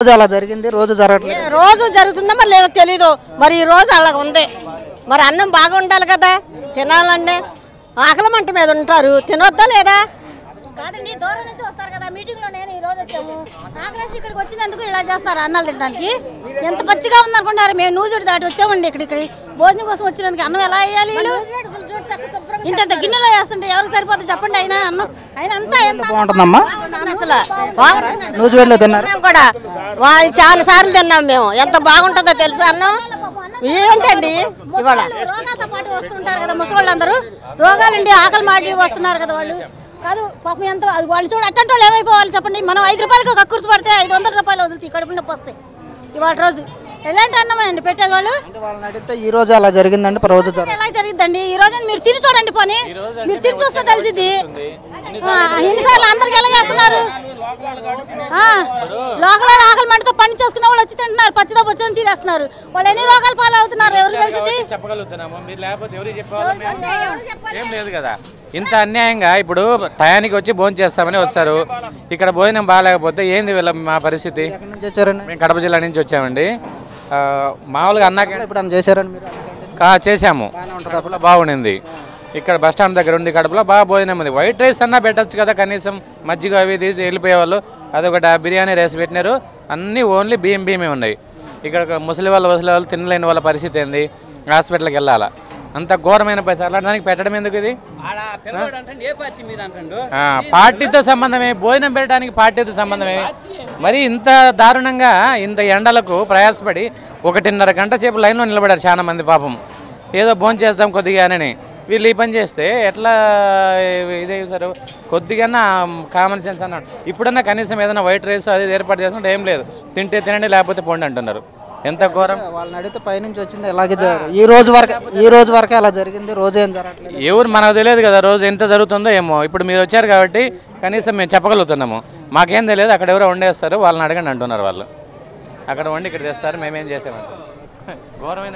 రోజు అలా జరిగింది, రోజు జరగట్లేదు. రోజు జరుగుతుందా మరి లేదో తెలీదు. మరి ఈ రోజు అలా ఉంది. మరి అన్నం బాగా ఉండాలి కదా, తినాలంటే ఆకలి మంట మీద ఉంటారు, తినొద్దా లేదా? కాదండి, దూరం నుంచి వస్తారు కదా. మీటింగ్ లో నేను ఈ రోజు వచ్చాము, ఆకలేసి ఇక్కడికి వచ్చినందుకు ఇలా చేస్తారు అన్నాలు తినడానికి. ఎంత పచ్చిగా ఉందనుకుంటారు. మేము నూజుడు దాటి వచ్చామండి ఇక్కడికి భోజనం కోసం వచ్చినందుకు. అన్నం ఎలా వేయాలి? ఇంత గిన్నెలో వేస్తుంటే ఎవరికి సరిపోతుంది చెప్పండి. అయినా అన్నం అయినా అంతా బాగుంటుందమ్మా. అసలు నూజివేడులో తిన్నారు కూడా చాలా సార్లు తిన్నాం మేము. ఎంత బాగుంటుందో తెలుసా అన్నం. ఏంటండి ఇవాళ రోగాలతో పాటు వస్తుంటారు కదా ముసలోళ్ళందరూ, రోగాలండి ఆకలి మాడి వస్తున్నారు కదా వాళ్ళు. కాదు పాపం ఎంత వాళ్ళు చూడ అట్టంటే వాళ్ళు ఏమైపోవాలి చెప్పండి. మనం 5 రూపాయలకి ఒక కుర్చు పడితే 500 రూపాయలు వదులుతాయి, కడుపు నొప్పి వస్తాయి. ఇవాళ రోజు ఎలాంటి అన్నమే అండి పెట్టేది వాళ్ళు. వాళ్ళని అడిగితే ఈ రోజు అలా జరిగిందండి, రోజు ఎలా జరిగిద్దండి ఈ రోజు? మీరు తిరిగి చూడండి, పోనీ మీరు తిరిగి చూస్తే తెలిసింది. ఎన్నిసార్లు అందరికి ఎలా చేస్తున్నారు? లోకల్ ఆకలి మంటతో పని చేసుకునే వాళ్ళు వచ్చి తింటున్నారు, పచ్చిదో పచ్చని తీరేస్తున్నారు. వాళ్ళు ఎన్ని రోగాలు పాలు అవుతున్నారు ఎవరు తెలిసింది? చెప్పగలుగుతున్నాము, మీరు లేకపోతే ఎవరికి చెప్పాలి? ఏం లేదు కదా. ఇంత అన్యాయంగా ఇప్పుడు టయానికి వచ్చి భోజనం చేస్తామని వస్తారు, ఇక్కడ భోజనం బాగాలేకపోతే ఏంది వీళ్ళ మా పరిస్థితి? మేము కడప జిల్లా నుంచి వచ్చామండి. మామూలుగా అన్నాక ఇప్పుడు చేశారని మీరు చేసాము, కడపలో బాగుండింది. ఇక్కడ బస్ స్టాండ్ దగ్గర ఉంది, కడపలో బాగా భోజనం ఉంది. వైట్ రైస్ అన్నా పెట్టచ్చు కదా, కనీసం మజ్జిగ అవి వెళ్ళిపోయేవాళ్ళు. అదొకటి బిర్యానీ రైస్ పెట్టినారు, అన్నీ ఓన్లీ బియ్యమే ఉన్నాయి. ఇక్కడ ముసలి వాళ్ళు తినలేని వాళ్ళ పరిస్థితి ఏంది? హాస్పిటల్కి వెళ్ళాలా? అంత ఘోరమైన పరిస్థితి. అలాంటి పెట్టడం ఎందుకు? ఇది పార్టీతో సంబంధమే, భోజనం పెట్టడానికి పార్టీతో సంబంధమే. మరి ఇంత దారుణంగా ఇంత ఎండలకు ప్రయాసపడి 1.5 గంట సేపు లైన్లో నిలబడారు చాలా మంది పాపం. ఏదో భోజనం చేద్దాం కొద్దిగానని వీళ్ళు ఈ పని చేస్తే ఎట్లా ఇదేసారు? కొద్దిగా కామన్ సెన్స్ అన్నాడు. ఇప్పుడన్నా కనీసం ఏదైనా వైట్ రైస్ అది ఏర్పాటు చేస్తుంటే ఏం లేదు, తింటే తినండి లేకపోతే పోండి అంటున్నారు. ఎంత ఘోరం. వాళ్ళని అడిగితే పైనుంచి వచ్చింది ఎలాగే ఈ రోజు వరకు అలా జరిగింది, రోజు ఏం జరగట్లేదు. ఎవరు మనకు తెలియదు కదా రోజు ఎంత జరుగుతుందో ఏమో. ఇప్పుడు మీరు వచ్చారు కాబట్టి కనీసం మేము చెప్పగలుగుతున్నాము. మాకేం తెలియదు, అక్కడ ఎవరో వండేస్తారు, వాళ్ళని అడగండి అంటున్నారు. వాళ్ళు అక్కడ వండి ఇక్కడ తెస్తారు, మేమేం చేసామంటే ఘోరమైన